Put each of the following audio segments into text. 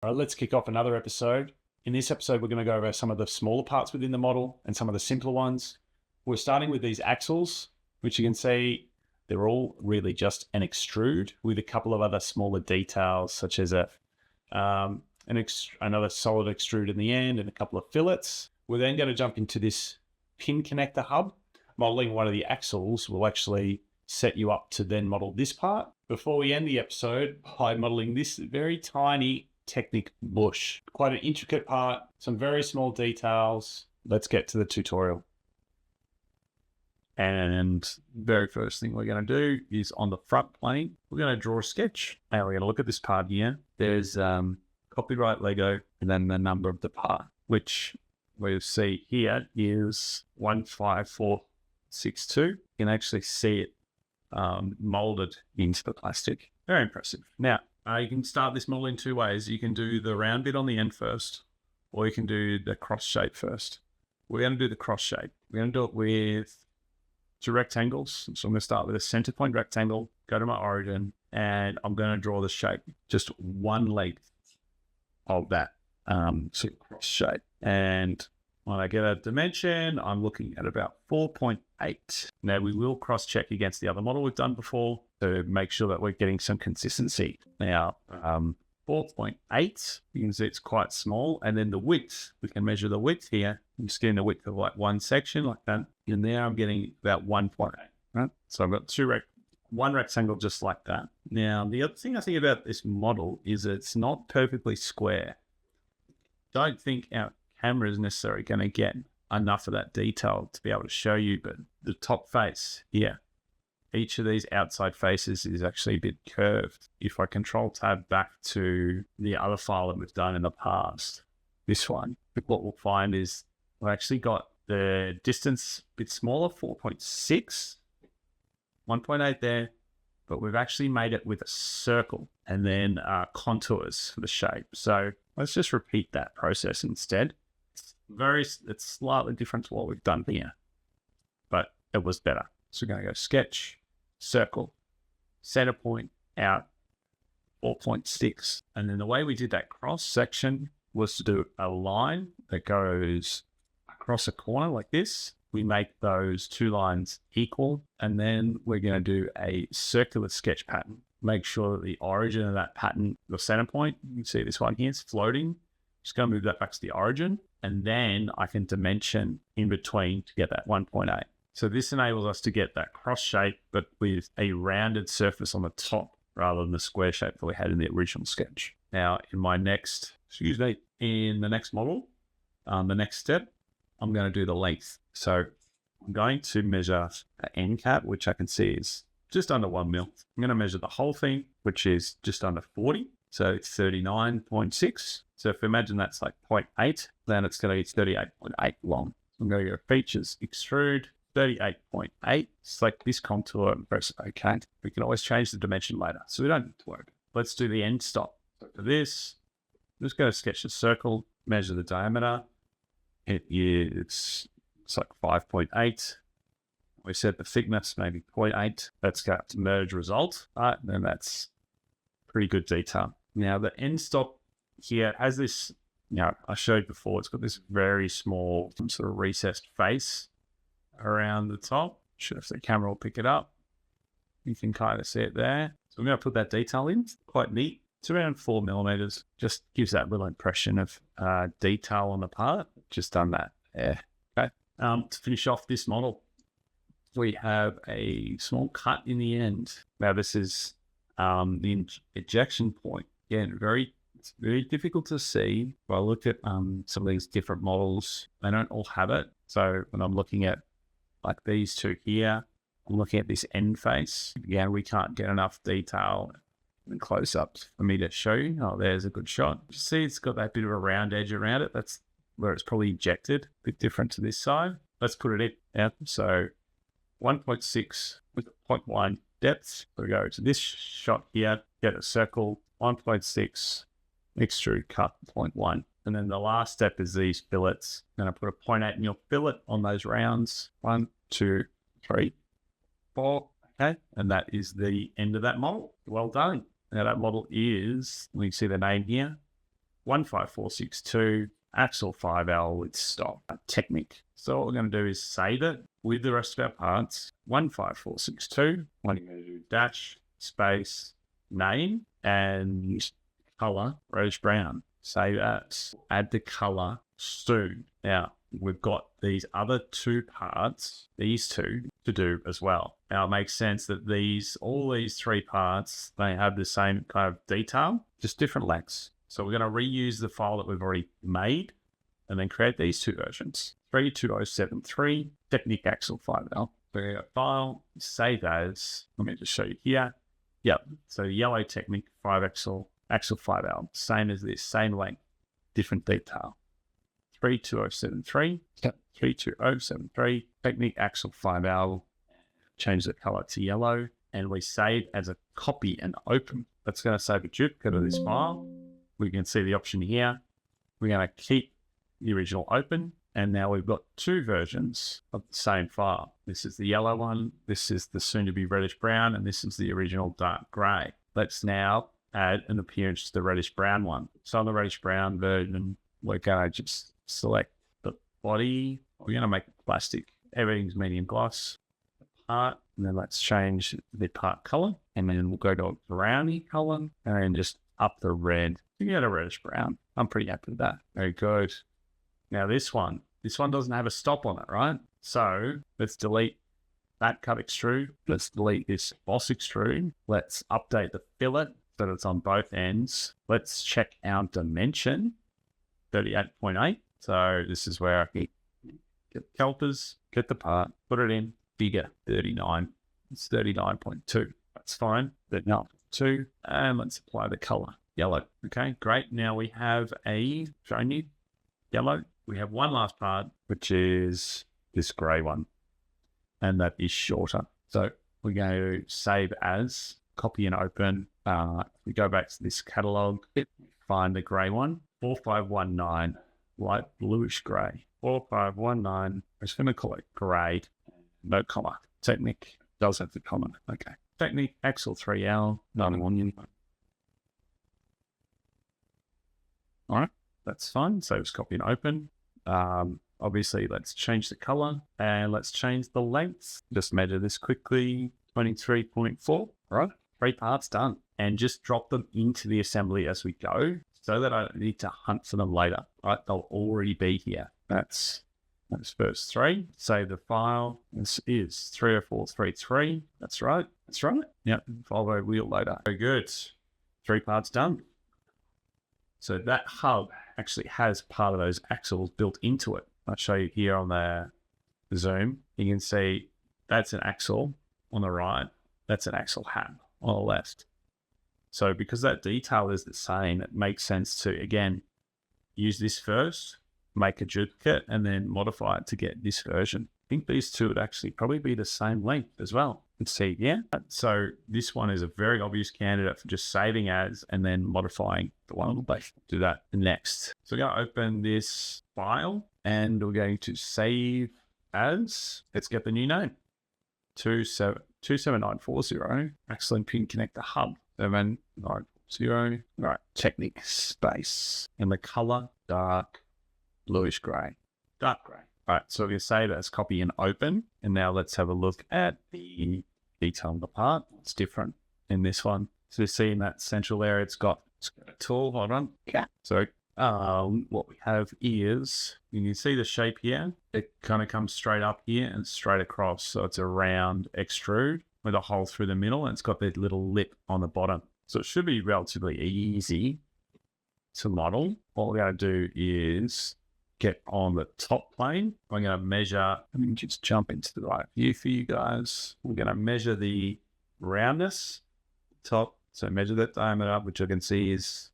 All right, let's kick off another episode. In this episode, we're going to go over some of the smaller parts within the model and some of the simpler ones. We're starting with these axles, which you can see they're all really just an extrude with a couple of other smaller details, such as another solid extrude in the end and a couple of fillets. We're then going to jump into this pin connector hub. Modeling one of the axles will actually set you up to then model this part. Before we end the episode by modeling this very tiny Technic bush. Quite an intricate part, some very small details. Let's get to the tutorial. And very first thing we're going to do is on the front plane, we're going to draw a sketch. Now we're going to look at this part here. There's copyright Lego and then the number of the part, which we'll see here is 15462. You can actually see it molded into the plastic. Very impressive. Now, you can start this model in two ways. You can do the round bit on the end first, or you can do the cross shape first. We're going to do the cross shape. We're going to do it with two rectangles. So I'm going to start with a center point rectangle, go to my origin, and I'm going to draw the shape, just one length of that so cross shape. And when I get a dimension, I'm looking at about 4.8. Now we will cross check against the other model we've done before to make sure that we're getting some consistency. Now, 4.8, you can see it's quite small. And then the width, we can measure the width here. I'm just getting the width of like one section like that. And there I'm getting about 1.8, right? So I've got one rectangle just like that. Now, the other thing I think about this model is it's not perfectly square. Don't think our camera is necessarily going to get enough of that detail to be able to show you, but the top face here, each of these outside faces is actually a bit curved. If I control tab back to the other file that we've done in the past, this one, what we'll find is we've actually got the distance a bit smaller, 4.6, 1.8 there, but we've actually made it with a circle and then contours for the shape. So let's just repeat that process instead. It's slightly different to what we've done here, but it was better. So we're going to go sketch, circle, center point, out, 4.6. And then the way we did that cross section was to do a line that goes across a corner like this. We make those two lines equal, and then we're going to do a circular sketch pattern. Make sure that the origin of that pattern, the center point, you can see this one here, is floating. Just going to move that back to the origin, and then I can dimension in between to get that 1.8. So this enables us to get that cross shape, but with a rounded surface on the top rather than the square shape that we had in the original sketch. Now, in the next model, the next step, I'm going to do the length. So I'm going to measure an end cap, which I can see is just under 1 mil. I'm going to measure the whole thing, which is just under 40. So it's 39.6. So if you imagine that's like 0.8, then it's going to be 38.8 long. So I'm going to go features, extrude, 38.8. Select this contour and press OK. We can always change the dimension later, so we don't need to worry. Let's do the end stop. So for this, I'm just going to sketch a circle, measure the diameter. It's like 5.8. We set the thickness, maybe 0.8. Let's go up to merge result. All right, then that's pretty good detail. Now the end stop here has this, I showed before, it's got this very small sort of recessed face around the top. Sure if the camera will pick it up. You can kind of see it there. So I'm going to put that detail in. Quite neat. It's around 4 millimeters. Just gives that little impression of detail on the part. Just done that. Yeah. Okay. To finish off this model, we have a small cut in the end. Now this is the ejection point. Again, it's very difficult to see. If I look at some of these different models, they don't all have it. So when I'm looking at like these two here, I'm looking at this end face. Again, we can't get enough detail and close-ups for me to show you. Oh, there's a good shot. You see it's got that bit of a round edge around it. That's where it's probably ejected. A bit different to this side. Let's put it in. Yeah. So 1.6 with a 0.1 depth. We go to this shot here, get a circle, 1.6, extrude cut, 0.1. And then the last step is these fillets. I'm going to put a 0.8 mil fillet on those rounds. 1, 2, 3, 4. Okay. And that is the end of that model. Well done. Now that model is, we can see the name here, 15462 axle 5L with stop Technic. So what we're going to do is save it with the rest of our parts. 15462. What are you going to do? Dash, space, name, and color, reddish brown. Save as. Add the color soon. Now, we've got these other two parts, these two, to do as well. Now, it makes sense that all these three parts, they have the same kind of detail, just different lengths. So we're going to reuse the file that we've already made and then create these two versions. 32073, Technic Axle 5L. So file, save as. Let me just show you here. Yep. So yellow Technic 5 axle 5L, same as this, same length, different detail. 32073, yep. 32073, Technic Axle 5L, change the color to yellow, and we save as a copy and open. That's going to save a duplicate of this file. We can see the option here. We're going to keep the original open, and now we've got two versions of the same file. This is the yellow one, this is the soon-to-be reddish brown, and this is the original dark gray. Let's now add an appearance to the reddish brown one. So on the reddish brown version, we're going to just select the body. We're going to make it plastic. Everything's medium gloss. Part, and then let's change the part color, and then we'll go to a brownie color and just up the red. You get a reddish brown. I'm pretty happy with that. Very good. Now this one doesn't have a stop on it, right? So let's delete that cut extrude. Let's delete this boss extrude. Let's update the fillet so that it's on both ends. Let's check our dimension, 38.8. So this is where I can get the calipers, get the part, put it in, bigger, 39. It's 39.2. That's fine. 39.2. And let's apply the color, yellow. Okay, great. Now we have showing you yellow. We have one last part, which is this gray one, and that is shorter. So we're going to save as, copy and open. We go back to this catalog, find the gray one, 4519, light bluish gray, 4519. I'm just going to call it gray, no comma. Technic does have the comma. Okay. Technic Axle 3L, 91. All right, that's fine. So just copy and open. Obviously, let's change the color and let's change the length. Just measure this quickly, 23.4. All right, 3 parts done. And just drop them into the assembly as we go so that I don't need to hunt for them later. All right, they'll already be here. That's first 3. Save the file. This is 30433. That's right. That's right. Yep. Volvo wheel loader. Very good. 3 parts done. So that hub actually has part of those axles built into it. I'll show you here on the zoom. You can see that's an axle on the right. That's an axle hub on the left. So because that detail is the same, it makes sense to, again, use this first, make a duplicate, and then modify it to get this version. I think these two would actually probably be the same length as well. Let's see, yeah. So this one is a very obvious candidate for just saving as and then modifying the one on the base. Do that next. So we're going to open this file and we're going to save as. Let's get the new name. 27940. Excellent pin connector hub. 790. All right, Technic space. And the color, dark bluish gray. Dark gray. All right, so we're going to save it as copy and open. And now let's have a look at the detail on the part. It's different in this one. So you see in that central area, it's got a tool. Hold on. Yeah. So what we have is, you can see the shape here. It kind of comes straight up here and straight across. So it's a round extrude with a hole through the middle, and it's got that little lip on the bottom. So it should be relatively easy to model. What we're going to do is get on the top plane. I'm going to measure, let me just jump into the right view for you guys. We're going to measure the roundness top. So measure that diameter, which I can see is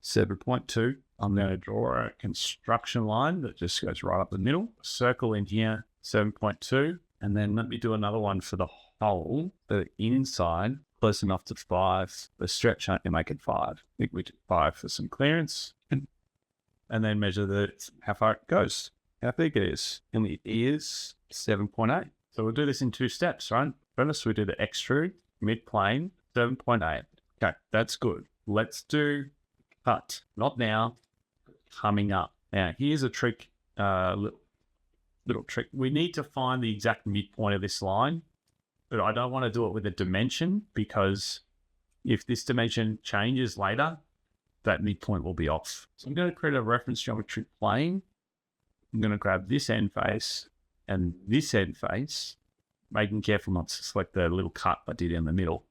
7.2. I'm going to draw a construction line that just goes right up the middle. Circle in here, 7.2. And then let me do another one for the hole, the inside, close enough to 5. The stretch, I can make it 5. I think we did 5 for some clearance. And then measure how far it goes, how big it is. And it is 7.8. So we'll do this in 2 steps, right? First, we do the extrude, mid-plane, 7.8. Okay, that's good. Let's do cut. Not now, coming up. Now, here's a trick, little trick. We need to find the exact midpoint of this line, but I don't want to do it with a dimension, because if this dimension changes later, that midpoint will be off. So I'm going to create a reference geometry plane. I'm going to grab this end face and this end face, making careful not to select the little cut I did in the middle.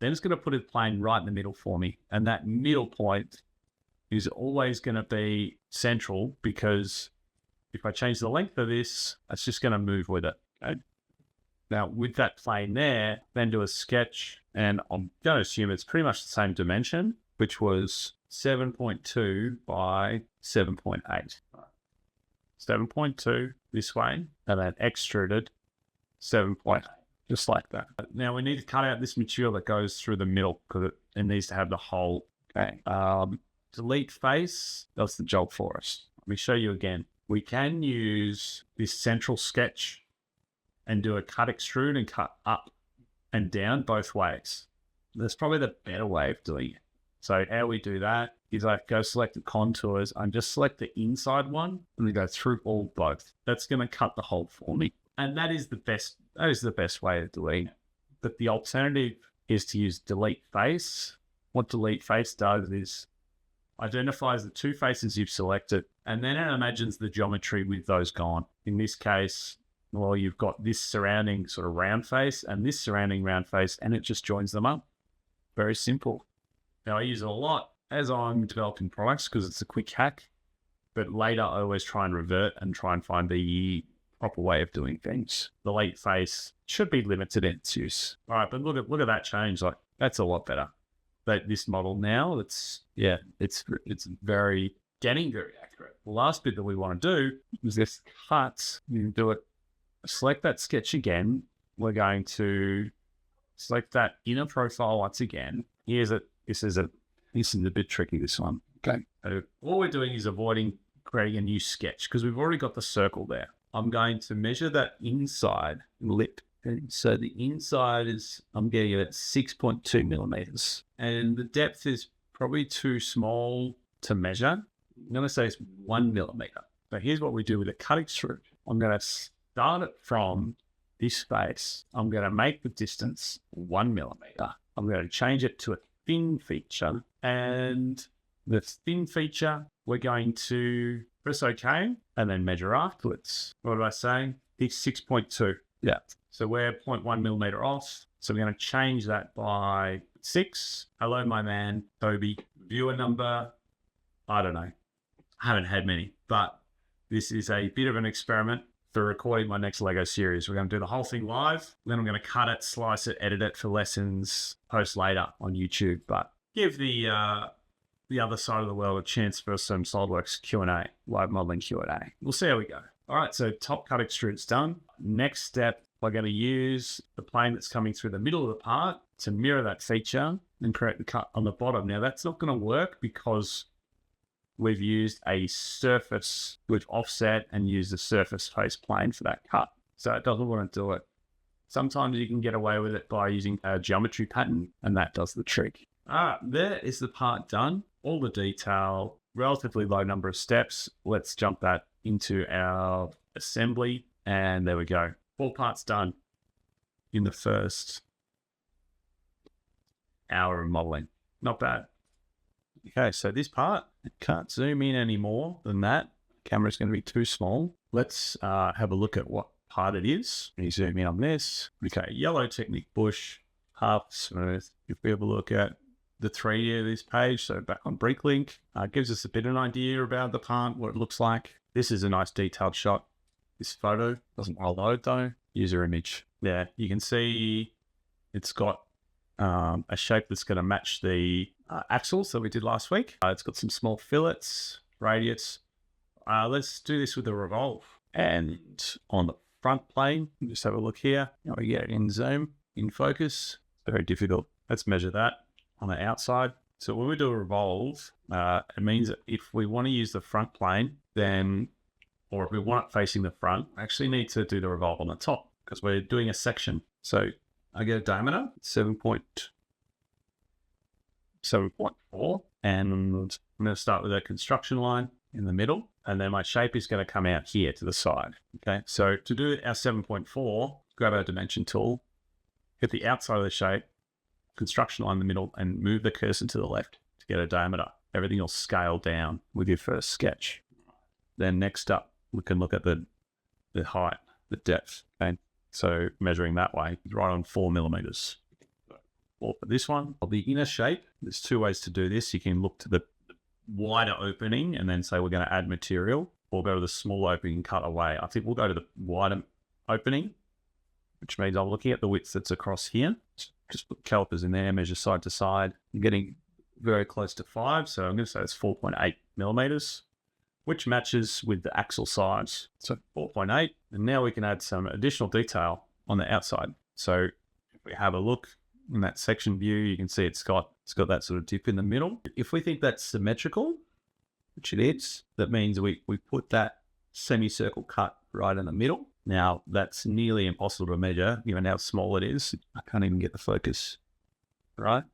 Then it's going to put a plane right in the middle for me. And that middle point is always going to be central, because if I change the length of this, it's just going to move with it. Okay? Now, with that plane there, then do a sketch, and I'm going to assume it's pretty much the same dimension, which was 7.2 by 7.8. 7.2 this way, and then extruded 7.8, just like that. Now we need to cut out this material that goes through the middle, because it needs to have the hole. Okay. Delete face, that's the job for us. Let me show you again. We can use this central sketch and do a cut extrude and cut up and down both ways. That's probably the better way of doing it. So how we do that is I go select the contours and just select the inside one, and we go through all both. That's going to cut the hole for me. And that is the best way of doing it. But the alternative is to use delete face. What delete face does is identifies the two faces you've selected, and then it imagines the geometry with those gone. In this case, well, you've got this surrounding sort of round face and this surrounding round face, and it just joins them up. Very simple. Now, I use it a lot as I'm developing products because it's a quick hack, but later I always try and revert and try and find the proper way of doing things. The late face should be limited in its use. All right, but look at that change. Like, that's a lot better. But this model now, it's getting very accurate. The last bit that we want to do is this cut. You do it. Select that sketch again. We're going to select that inner profile once again. This is a bit tricky, this one. Okay. So all we're doing is avoiding creating a new sketch, because we've already got the circle there. I'm going to measure that inside lip. And so the inside I'm getting it at 6.2 millimeters. And the depth is probably too small to measure. I'm going to say it's 1 millimeter. So here's what we do with a cut extrude. I'm going to start it from this face. I'm going to make the distance 1 millimeter. I'm going to change it to a thin feature. And the thin feature, we're going to press OK and then measure afterwards. What did I say? It's 6.2. Yeah. So we're 0.1 millimeter off. So we're going to change that by 6. Hello, my man, Toby. Viewer number, I don't know. I haven't had many, but this is a bit of an experiment for recording my next Lego series. We're going to do the whole thing live. Then I'm going to cut it, slice it, edit it for lessons, post later on YouTube. But give the other side of the world a chance for some SolidWorks Q&A, live modeling Q&A. We'll see how we go. All right, so top cut extrude's done. Next step, we're going to use the plane that's coming through the middle of the part to mirror that feature and create the cut on the bottom. Now, that's not going to work because we've used a surface with offset and used a surface face plane for that cut. So it doesn't want to do it. Sometimes you can get away with it by using a geometry pattern, and that does the trick. All right, there is the part done. All the detail, relatively low number of steps. Let's jump that into our assembly, and there we go. 4 parts done in the first hour of modeling. Not bad. Okay, so this part, I can't zoom in any more than that. Camera's going to be too small. Let's have a look at what part it is. Let me zoom in on this. Okay, yellow Technic bush, half smooth. If we have a look at the 3D of this page, so back on BrickLink, gives us a bit of an idea about the part, what it looks like. This is a nice detailed shot. This photo doesn't load though. User image. Yeah, you can see it's got a shape that's going to match the axles that we did last week. It's got some small fillets, radius. Let's do this with a revolve. And on the front plane, just have a look here. Now we get it in zoom, in focus. Very difficult. Let's measure that on the outside. So when we do a revolve, it means that if we want to use the front plane, then, or if we want it facing the front, we actually need to do the revolve on the top because we're doing a section. So I get a diameter, 7.4, And I'm going to start with a construction line in the middle, and then my shape is going to come out here to the side. Okay, so to do our 7.4, grab our dimension tool, hit the outside of the shape, construction line in the middle, and move the cursor to the left to get a diameter. Everything will scale down with your first sketch. Then next up, we can look at the height, the depth. Okay, so measuring that way, right on 4 millimeters. Or for this one, the inner shape, there's two ways to do this. You can look to the wider opening and then say we're going to add material, or go to the small opening and cut away. I think we'll go to the wider opening, which means I'm looking at the width that's across here. Just put calipers in there, measure side to side. I'm getting very close to 5, so I'm going to say it's 4.8 millimeters, which matches with the axle size. So 4.8, and now we can add some additional detail on the outside. So if we have a look in that section view, you can see it's got that sort of dip in the middle. If we think that's symmetrical, which it is, that means we put that semicircle cut right in the middle. Now that's nearly impossible to measure given how small it is. I can't even get the focus right.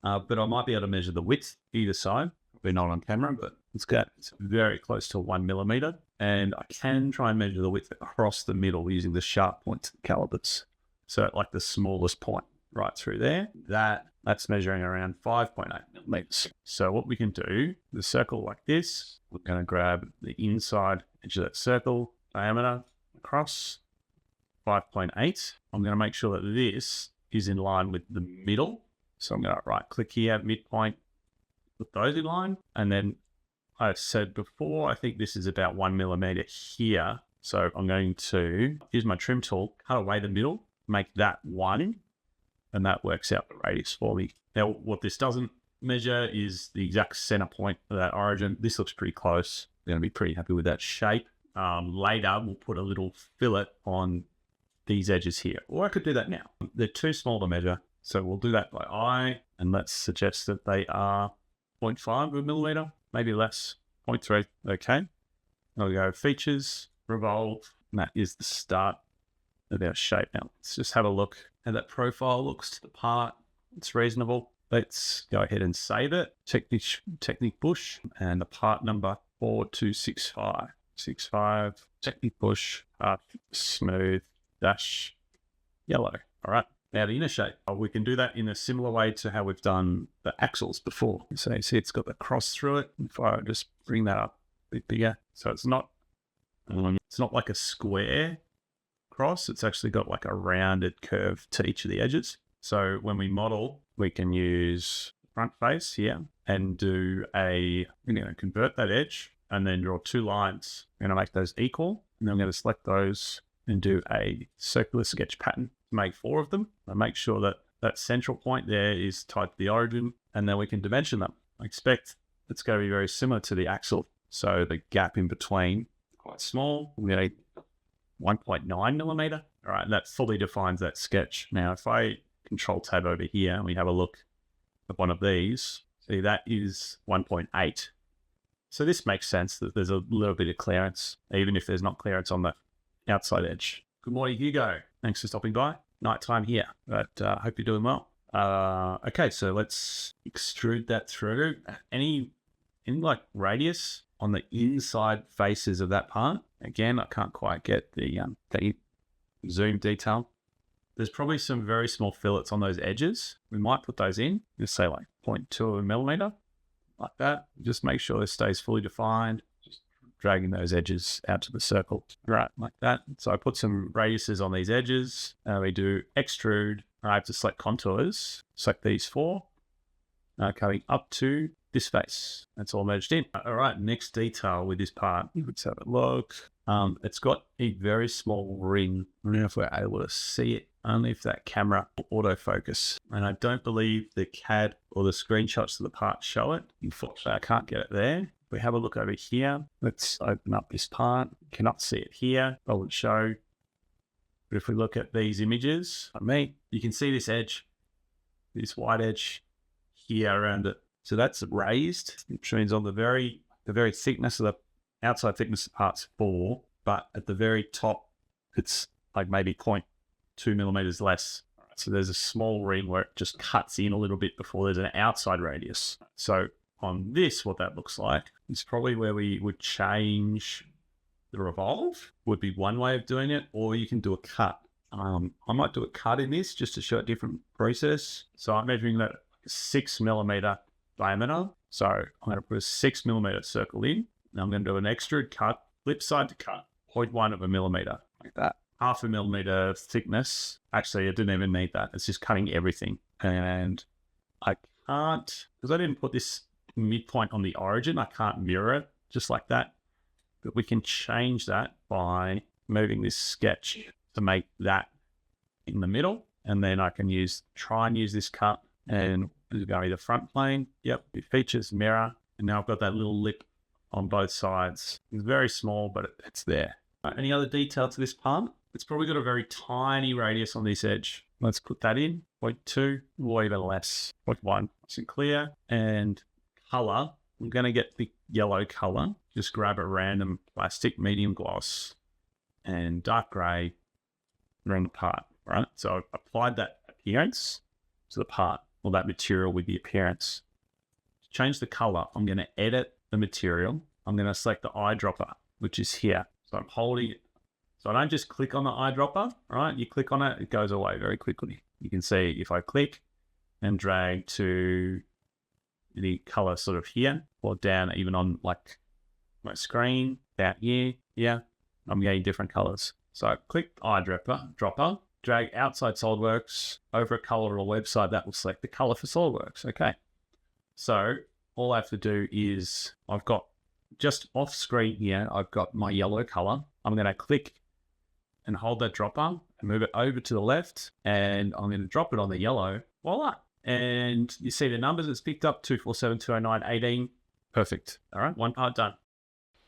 But I might be able to measure the width either side. We're not on camera, but it's very close to 1 millimeter. And I can try and measure the width across the middle using the sharp points of the calipers. So like the smallest point right through there, that's measuring around 5.8 millimeters. So what we can do, the circle like this, we're going to grab the inside edge of that circle, diameter across 5.8. I'm going to make sure that this is in line with the middle. So I'm going to right click here, midpoint, put those in line. And then I said before, I think this is about 1 millimeter here. So I'm going to use my trim tool, cut away the middle, make that 1, and that works out the radius for me. Now, what this doesn't measure is the exact center point of that origin. This looks pretty close. I'm going to be pretty happy with that shape. Later, we'll put a little fillet on these edges here, or I could do that now. They're too small to measure, so we'll do that by eye, and let's suggest that they are 0.5 of a millimeter, maybe less, 0.3. Okay, I'll go features, revolve, and that is the start of our shape. Now, let's just have a look how that profile looks to the part. It's reasonable. Let's go ahead and save it. Technic bush, and the part number 4265. 65, Technic bush, smooth, dash, yellow. All right. Now the inner shape, we can do that in a similar way to how we've done the axles before. So you see it's got the cross through it. If I just bring that up a bit bigger, so it's not like a square cross. It's actually got like a rounded curve to each of the edges. So when we model, we can use front face here and do convert that edge and then draw 2 lines. I'm going to make those equal, and then I'm going to select those and do a circular sketch pattern to make 4 of them. I make sure that that central point there is tied to the origin, and then we can dimension them. I expect it's going to be very similar to the axle. So the gap in between, quite small. We need 1.9 millimeter. All right, that fully defines that sketch. Now, if I control tab over here and we have a look at one of these, see that is 1.8. So this makes sense that there's a little bit of clearance, even if there's not clearance on the outside edge. Good morning, Hugo. Thanks for stopping by. Nighttime here, but hope you're doing well. Okay, so let's extrude that through. Any like radius on the inside faces of that part. Again, I can't quite get the zoom detail. There's probably some very small fillets on those edges. We might put those in, just say like 0.2 of a millimeter, like that. Just make sure this stays fully defined. Just dragging those edges out to the circle, right, like that. So I put some radiuses on these edges. We do extrude. I have to select contours, select these 4, coming up to this face. That's all merged in. All right, next detail with this part. Let's have a look. It's got a very small ring. I don't know if we're able to see it, only if that camera autofocus. And I don't believe the CAD or the screenshots of the part show it. Unfortunately, I can't get it there. If we have a look over here, let's open up this part. Cannot see it here. I would show. But if we look at these images, you can see this edge, this white edge here around it. So that's raised, which means on the very thickness of the outside thickness of part's 4, but at the very top, it's like maybe 0.2 millimeters less. So there's a small ring where it just cuts in a little bit before there's an outside radius. So on this, what that looks like is probably where we would change the revolve, would be one way of doing it, or you can do a cut. I might do a cut in this just to show a different process. So I'm measuring that 6mm diameter. So I'm going to put a 6mm circle in. Now I'm going to do an extrude cut, flip side to cut, 0.1 of a millimeter, like that. 0.5 millimeter thickness. Actually, I didn't even need that. It's just cutting everything. And I can't, because I didn't put this midpoint on the origin, I can't mirror it just like that. But we can change that by moving this sketch to make that in the middle. And then I can try and use this cut and go either front plane. Yep, it features mirror. And now I've got that little lip on both sides. It's very small, but it's there. Any other detail to this part? It's probably got a very tiny radius on this edge. Let's put that in, 0.2 or even less, 0.1. Nice and clear. And color, I'm going to get the yellow color. Just grab a random plastic medium gloss and dark gray around the part, right? So I've applied that appearance to the part, or that material with the appearance. To change the color, I'm going to edit the material. I'm going to select the eyedropper, which is here. So I'm holding it. So I don't just click on the eyedropper, right? You click on it, it goes away very quickly. You can see if I click and drag to the color sort of here, or down even on like my screen, down here, yeah, I'm getting different colors. So I click eyedropper, drag outside SolidWorks over a color or website that will select the color for SolidWorks. Okay. So all I have to do is I've got just off screen here, I've got my yellow color. I'm going to click and hold that dropper and move it over to the left. And I'm going to drop it on the yellow. Voila. And you see the numbers it's picked up, 247, 209, 18. Perfect. All right. One part done.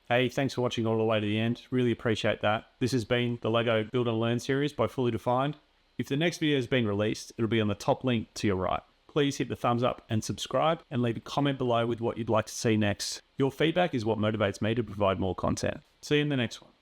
Hey, thanks for watching all the way to the end. Really appreciate that. This has been the LEGO Build and Learn series by Fully Defined. If the next video has been released, it'll be on the top link to your right. Please hit the thumbs up and subscribe, and leave a comment below with what you'd like to see next. Your feedback is what motivates me to provide more content. See you in the next one.